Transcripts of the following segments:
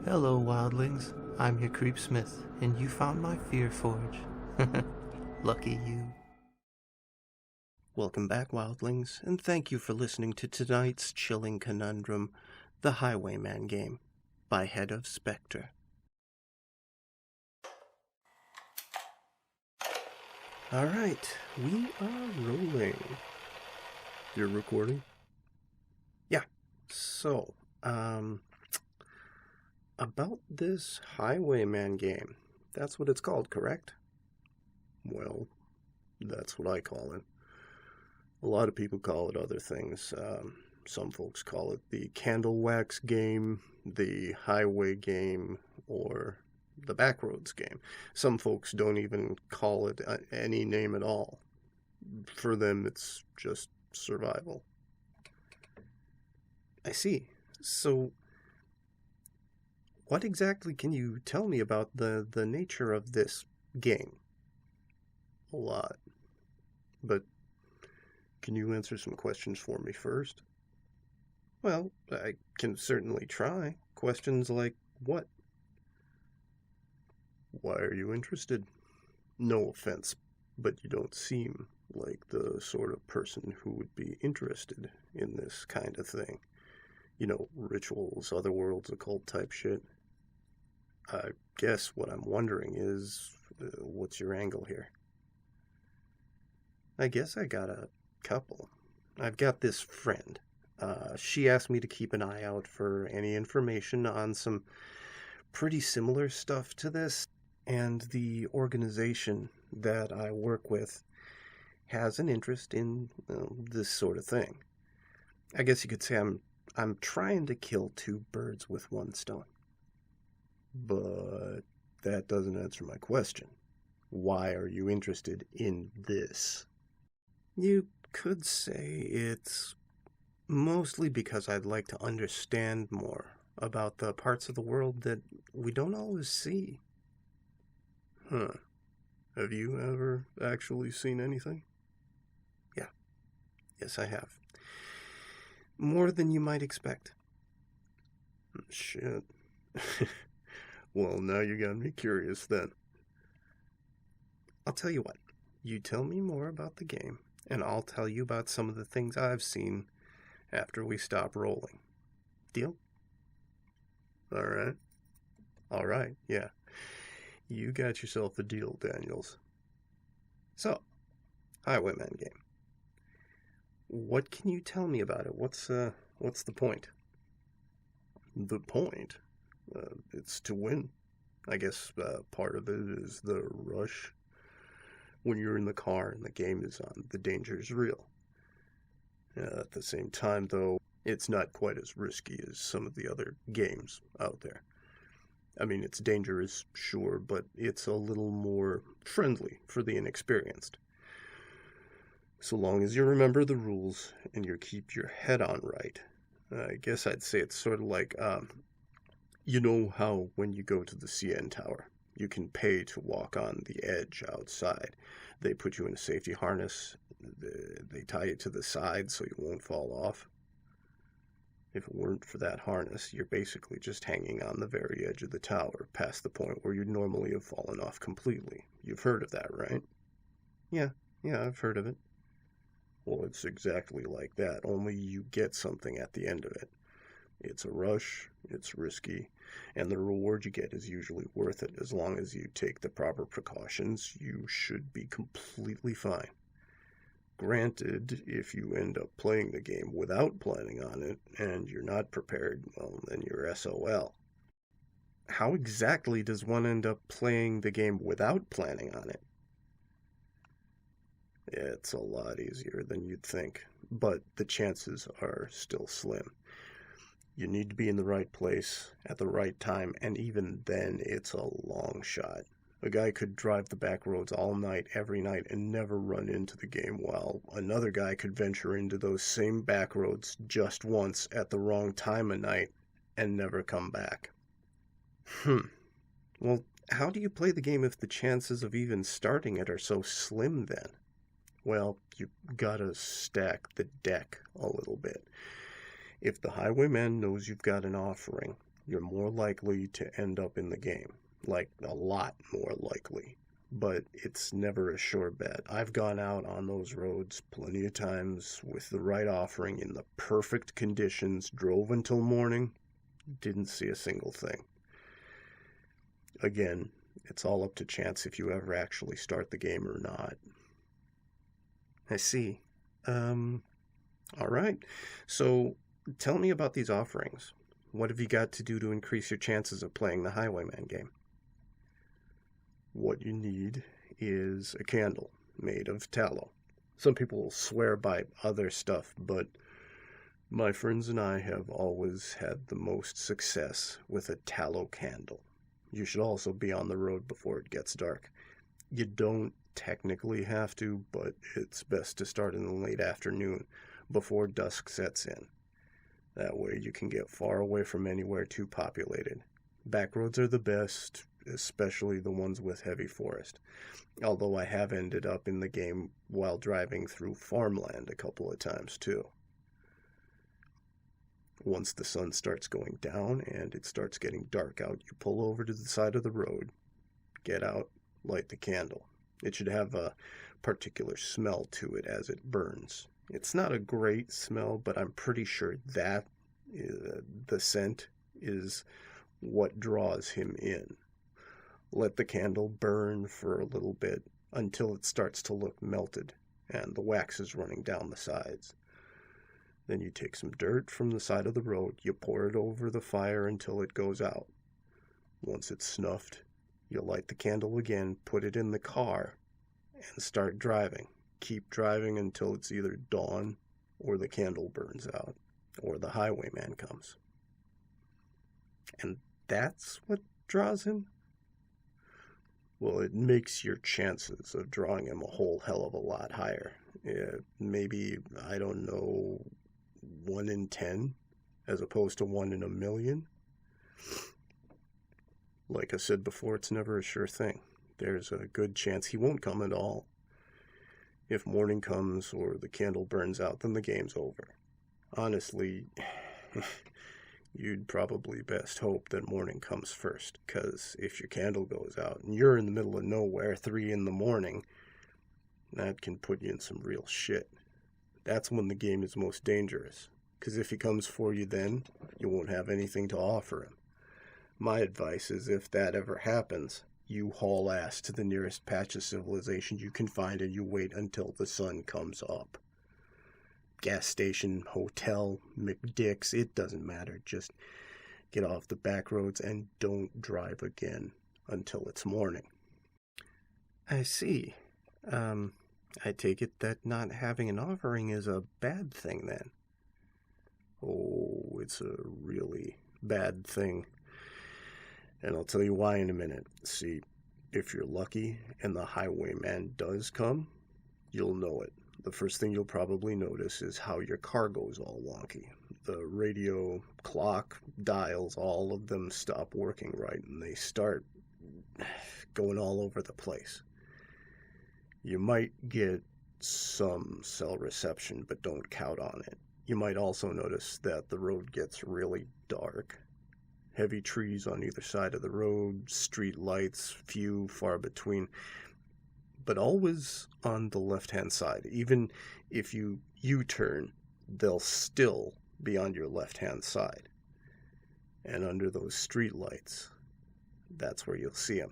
Hello, wildlings. I'm your Creepsmith, and you found my Fear Forge. Lucky you. Welcome back, wildlings, and thank you for listening to tonight's chilling conundrum, The Highwayman Game, by HeadofSpectre. Alright, we are rolling. You're recording? Yeah. So, about this Highwayman game. That's what it's called, correct? Well, that's what I call it. A lot of people call it other things. Some folks call it the candle wax game, the highway game, or the backroads game. Some folks don't even call it any name at all. For them, it's just survival. I see. So, what exactly can you tell me about the nature of this game? A lot. But can you answer some questions for me first? Well, I can certainly try. Questions like what? Why are you interested? No offense, but you don't seem like the sort of person who would be interested in this kind of thing. You know, rituals, other worlds, occult type shit. I guess what I'm wondering is, what's your angle here? I guess I got a couple. I've got this friend. She asked me to keep an eye out for any information on some pretty similar stuff to this, and the organization that I work with has an interest in this sort of thing. I guess you could say I'm trying to kill two birds with one stone. But that doesn't answer my question. Why are you interested in this? You could say it's mostly because I'd like to understand more about the parts of the world that we don't always see. Huh. Have you ever actually seen anything? Yeah. Yes, I have. More than you might expect. Shit. Well, now you got me curious then. I'll tell you what. You tell me more about the game, and I'll tell you about some of the things I've seen after we stop rolling. Deal? Alright. Alright, yeah. You got yourself a deal, Daniels. So, Highwayman game. What can you tell me about it? What's the point? The point? It's to win. I guess part of it is the rush. When you're in the car and the game is on, the danger is real. At the same time, though, it's not quite as risky as some of the other games out there. I mean, it's dangerous, sure, but it's a little more friendly for the inexperienced. So long as you remember the rules and you keep your head on right. I guess I'd say it's sort of like, you know how when you go to the CN Tower, you can pay to walk on the edge outside. They put you in a safety harness. They tie you to the side so you won't fall off. If it weren't for that harness, you're basically just hanging on the very edge of the tower, past the point where you'd normally have fallen off completely. You've heard of that, right? Yeah, I've heard of it. Well, it's exactly like that, only you get something at the end of it. It's a rush, it's risky, and the reward you get is usually worth it. As long as you take the proper precautions, you should be completely fine. Granted, if you end up playing the game without planning on it, and you're not prepared, well, then you're SOL. How exactly does one end up playing the game without planning on it? It's a lot easier than you'd think, but the chances are still slim. You need to be in the right place at the right time, and even then, it's a long shot. A guy could drive the back roads all night, every night, and never run into the game, while another guy could venture into those same back roads just once at the wrong time of night and never come back. Well, how do you play the game if the chances of even starting it are so slim then? Well, you gotta stack the deck a little bit. If the highwayman knows you've got an offering, you're more likely to end up in the game. Like, a lot more likely. But it's never a sure bet. I've gone out on those roads plenty of times with the right offering in the perfect conditions, drove until morning, didn't see a single thing. Again, it's all up to chance if you ever actually start the game or not. I see. All right. So, tell me about these offerings. What have you got to do to increase your chances of playing the Highwayman game? What you need is a candle made of tallow. Some people will swear by other stuff, but my friends and I have always had the most success with a tallow candle. You should also be on the road before it gets dark. You don't technically have to, but it's best to start in the late afternoon before dusk sets in. That way you can get far away from anywhere too populated. Back roads are the best, especially the ones with heavy forest. Although I have ended up in the game while driving through farmland a couple of times too. Once the sun starts going down and it starts getting dark out, you pull over to the side of the road, get out, light the candle. It should have a particular smell to it as it burns. It's not a great smell, but I'm pretty sure that the scent is what draws him in. Let the candle burn for a little bit until it starts to look melted and the wax is running down the sides. Then you take some dirt from the side of the road, you pour it over the fire until it goes out. Once it's snuffed, you light the candle again, put it in the car, and start driving. Keep driving until it's either dawn or the candle burns out or the highwayman comes. And that's what draws him? Well, it makes your chances of drawing him a whole hell of a lot higher. Maybe, I don't know, 1 in 10 as opposed to 1 in a million. Like I said before, it's never a sure thing. There's a good chance he won't come at all. If morning comes or the candle burns out, then the game's over. Honestly, you'd probably best hope that morning comes first, because if your candle goes out and you're in the middle of nowhere 3 in the morning, that can put you in some real shit. That's when the game is most dangerous, because if he comes for you then, you won't have anything to offer him. My advice is if that ever happens, you haul ass to the nearest patch of civilization you can find and you wait until the sun comes up. Gas station, hotel, McDick's, it doesn't matter. Just get off the back roads and don't drive again until it's morning. I see. I take it that not having an offering is a bad thing then. Oh, it's a really bad thing. And I'll tell you why in a minute. See, if you're lucky and the highwayman does come, you'll know it. The first thing you'll probably notice is how your car goes all wonky. The radio, clock, dials, all of them stop working right, and they start going all over the place. You might get some cell reception, but don't count on it. You might also notice that the road gets really dark. Heavy trees on either side of the road, street lights, few, far between, but always on the left-hand side. Even if you U-turn, they'll still be on your left-hand side. And under those street lights, that's where you'll see him.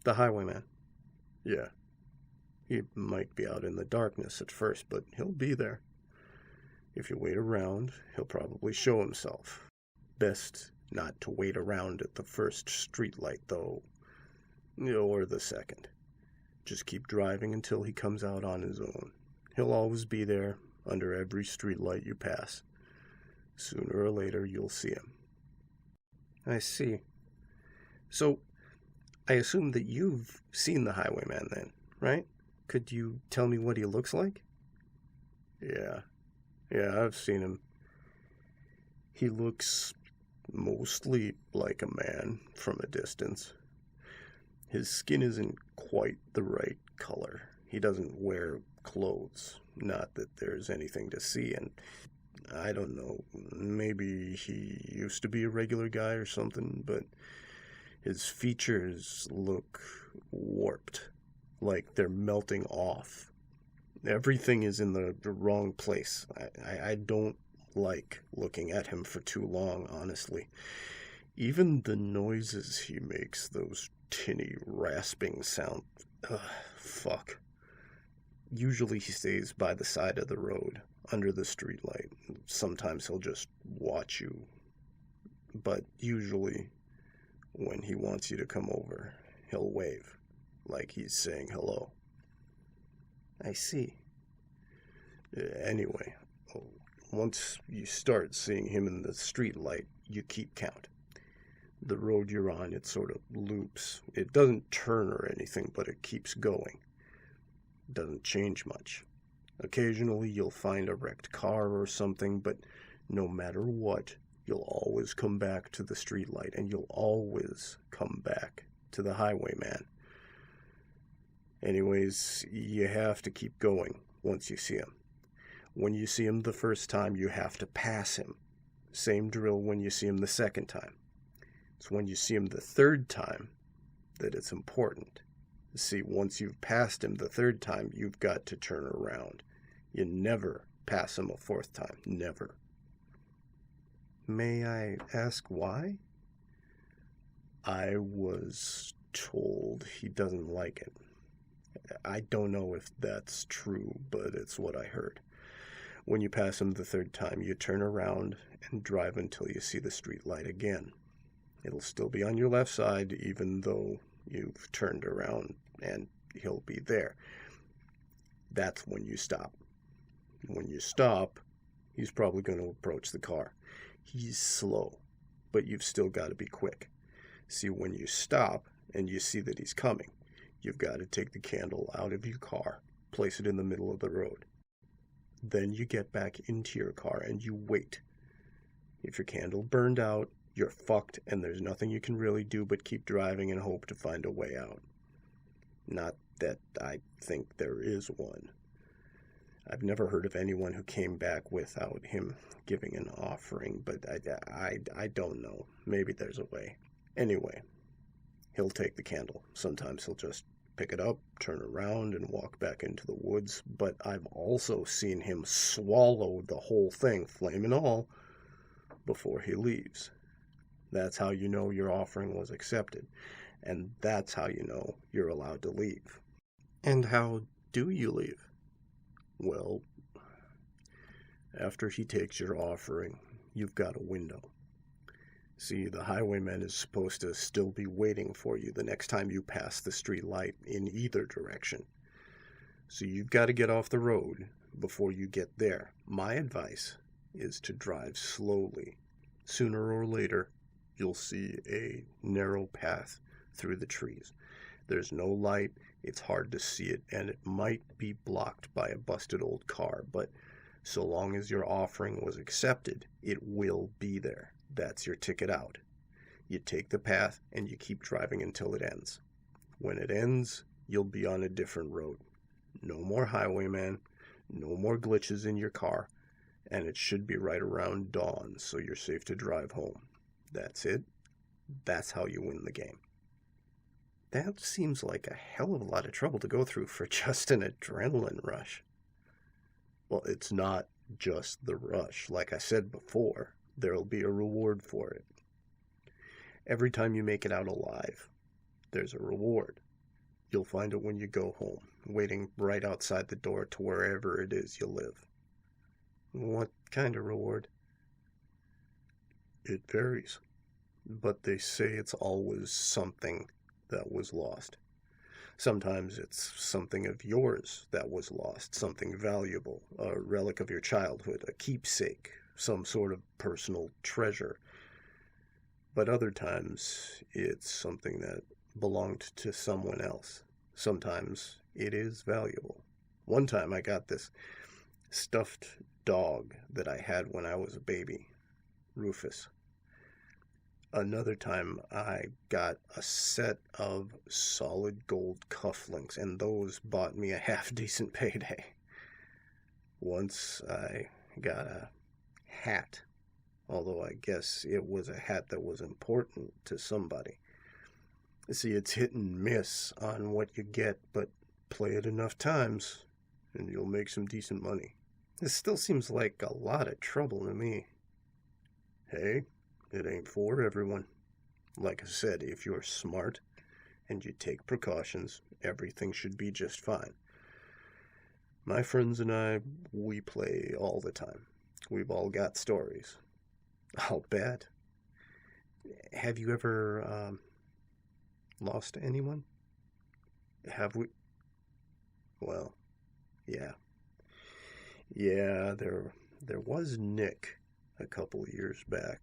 The highwayman. Yeah. He might be out in the darkness at first, but he'll be there. If you wait around, he'll probably show himself. Best not to wait around at the first streetlight, though, or the second. Just keep driving until he comes out on his own. He'll always be there, under every streetlight you pass. Sooner or later, you'll see him. I see. So, I assume that you've seen the highwayman then, right? Could you tell me what he looks like? Yeah, I've seen him. He looks mostly like a man from a distance. His skin isn't quite the right color. He doesn't wear clothes. Not that there's anything to see, and I don't know. Maybe he used to be a regular guy or something, but his features look warped, like they're melting off. Everything is in the wrong place. I don't like looking at him for too long, honestly. Even the noises he makes, those tinny, rasping sound. Ugh, fuck. Usually he stays by the side of the road, under the streetlight. Sometimes he'll just watch you. But usually, when he wants you to come over, he'll wave, like he's saying hello. I see. Anyway, once you start seeing him in the streetlight, you keep count. The road you're on, it sort of loops. It doesn't turn or anything, but it keeps going. It doesn't change much. Occasionally you'll find a wrecked car or something, but no matter what, you'll always come back to the streetlight, and you'll always come back to the highwayman. Anyways, you have to keep going once you see him. When you see him the first time, you have to pass him. Same drill when you see him the second time. It's when you see him the third time that it's important. See, once you've passed him the third time, you've got to turn around. You never pass him a fourth time. Never. May I ask why? I was told he doesn't like it. I don't know if that's true, but it's what I heard. When you pass him the third time, you turn around and drive until you see the street light again. It'll still be on your left side, even though you've turned around, and he'll be there. That's when you stop. When you stop, he's probably going to approach the car. He's slow, but you've still got to be quick. See, when you stop and you see that he's coming, you've got to take the candle out of your car, place it in the middle of the road. Then you get back into your car and you wait. If your candle burned out, you're fucked, and there's nothing you can really do but keep driving and hope to find a way out. Not that I think there is one. I've never heard of anyone who came back without him giving an offering, but I don't know. Maybe there's a way. Anyway, he'll take the candle. Sometimes he'll just pick it up, turn around, and walk back into the woods, but I've also seen him swallow the whole thing, flame and all, before he leaves. That's how you know your offering was accepted, and that's how you know you're allowed to leave. And how do you leave? Well, after he takes your offering, you've got a window. See, the highwayman is supposed to still be waiting for you the next time you pass the street light in either direction. So you've got to get off the road before you get there. My advice is to drive slowly. Sooner or later, you'll see a narrow path through the trees. There's no light, it's hard to see it, and it might be blocked by a busted old car, but so long as your offering was accepted, it will be there. That's your ticket out. You take the path and you keep driving until it ends. When it ends, you'll be on a different road. No more highwayman, no more glitches in your car, and it should be right around dawn, so you're safe to drive home. That's it. That's how you win the game. That seems like a hell of a lot of trouble to go through for just an adrenaline rush. Well, it's not just the rush. Like I said before, there'll be a reward for it. Every time you make it out alive, there's a reward. You'll find it when you go home, waiting right outside the door to wherever it is you live. What kind of reward? It varies, but they say it's always something that was lost. Sometimes it's something of yours that was lost, something valuable, a relic of your childhood, a keepsake, some sort of personal treasure. But other times it's something that belonged to someone else. Sometimes it is valuable. One time I got this stuffed dog that I had when I was a baby, Rufus. Another time I got a set of solid gold cufflinks, and those bought me a half-decent payday. Once I got a hat. Although I guess it was a hat that was important to somebody. See, it's hit and miss on what you get, but play it enough times, and you'll make some decent money. This still seems like a lot of trouble to me. Hey, it ain't for everyone. Like I said, if you're smart and you take precautions, everything should be just fine. My friends and I, we play all the time. We've all got stories. I'll bet. Have you ever lost anyone? Have we? Well, yeah. Yeah, there was Nick a couple years back.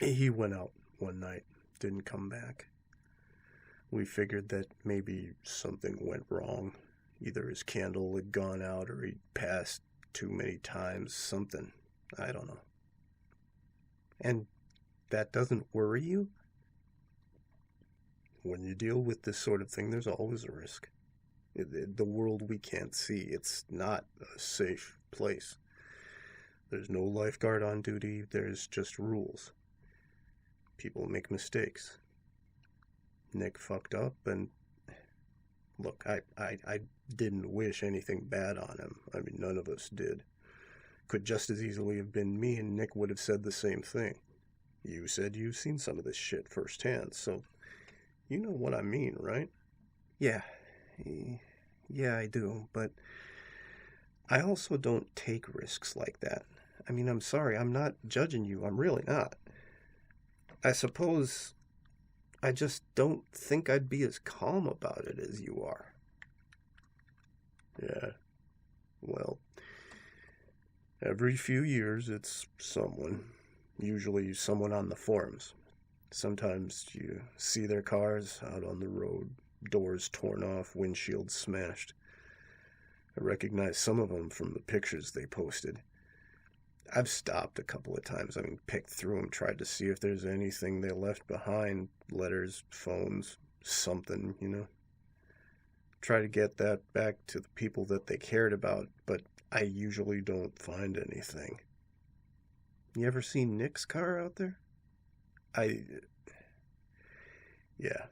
He went out one night, didn't come back. We figured that maybe something went wrong. Either his candle had gone out or he'd passed too many times, something. I don't know. And that doesn't worry you? When you deal with this sort of thing, there's always a risk. The world we can't see, it's not a safe place. There's no lifeguard on duty, there's just rules. People make mistakes. Nick fucked up, and look, I didn't wish anything bad on him. I mean, none of us did. Could just as easily have been me, and Nick would have said the same thing. You said you've seen some of this shit firsthand, so you know what I mean, right? Yeah, I do, but I also don't take risks like that. I mean, I'm sorry, I'm not judging you, I'm really not. I suppose I just don't think I'd be as calm about it as you are. Yeah, well, every few years it's someone, usually someone on the forums. Sometimes you see their cars out on the road, doors torn off, windshields smashed. I recognize some of them from the pictures they posted. I've stopped a couple of times. I mean, picked through them, tried to see if there's anything they left behind. Letters, phones, something, you know. Try to get that back to the people that they cared about, but I usually don't find anything. You ever seen Nick's car out there? Yeah,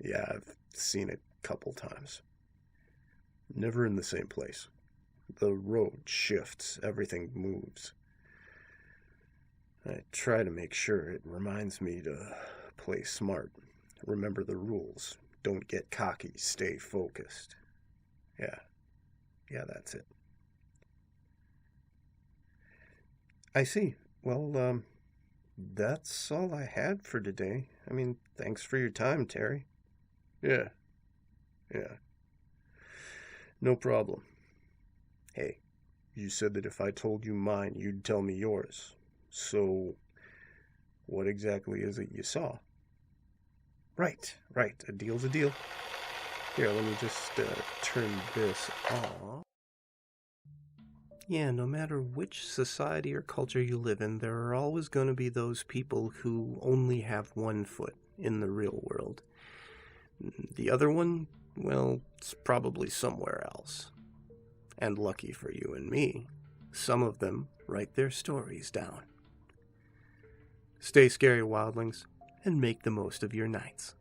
I've seen it a couple times. Never in the same place. The road shifts, everything moves. I try to make sure it reminds me to play smart. Remember the rules. Don't get cocky, stay focused. Yeah, that's it. I see. Well, that's all I had for today. I mean, thanks for your time, Terry. Yeah. No problem. Hey, you said that if I told you mine, you'd tell me yours. So, what exactly is it you saw? Right. A deal's a deal. Here, let me just turn this off. Yeah, no matter which society or culture you live in, there are always going to be those people who only have one foot in the real world. The other one, well, it's probably somewhere else. And lucky for you and me, some of them write their stories down. Stay scary, wildlings, and make the most of your nights.